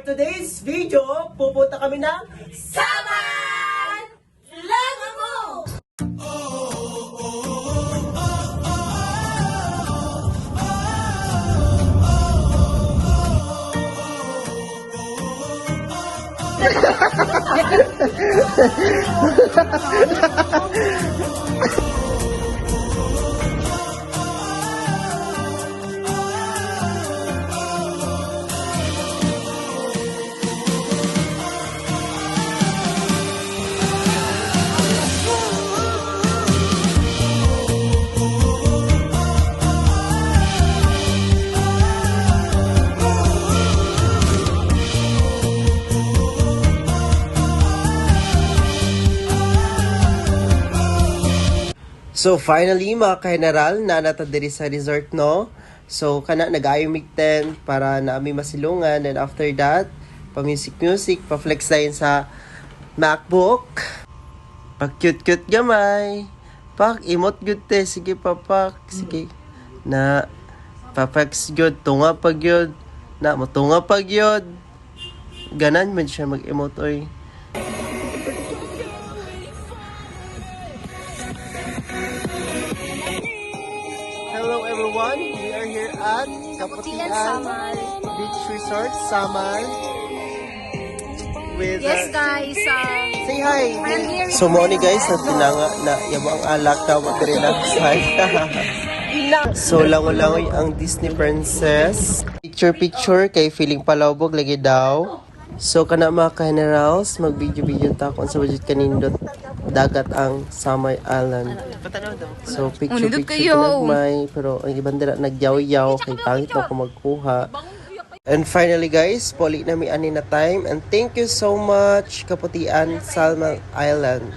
Today's video, pupunta kami ng Saman! Love mo! So finally mga ka-general, nanata diri sa resort no. So kana nag-ayumig tent para na ami masilungan, and after that, pa-music, pa-flex dayon sa MacBook. Pa-cute gamay. Pak emote good te, sige papak, sige. Na pa-flex good, tunga pag yun. Na matunga pag yun. Ganan man siya mag-emote oy. Hello everyone, we are here at Kaputian Beach Resort, Saman. With, Yes guys, say hi! I'm here. So mo ni guys, na tinanga na yabo ang alak ka, mag-relax. Hi! So langoy ang Disney Princess. Picture kay feeling palawbog lagi daw. So kana mga ka-generals, mag-video ta kung sa budget kanindot dagat ang Samay Island. So picture may pero ang ibang dira nagyaw-yaw kay pangit ako magkuha. And finally guys, puli na mi ani na time, and thank you so much Kaputian Salman Island.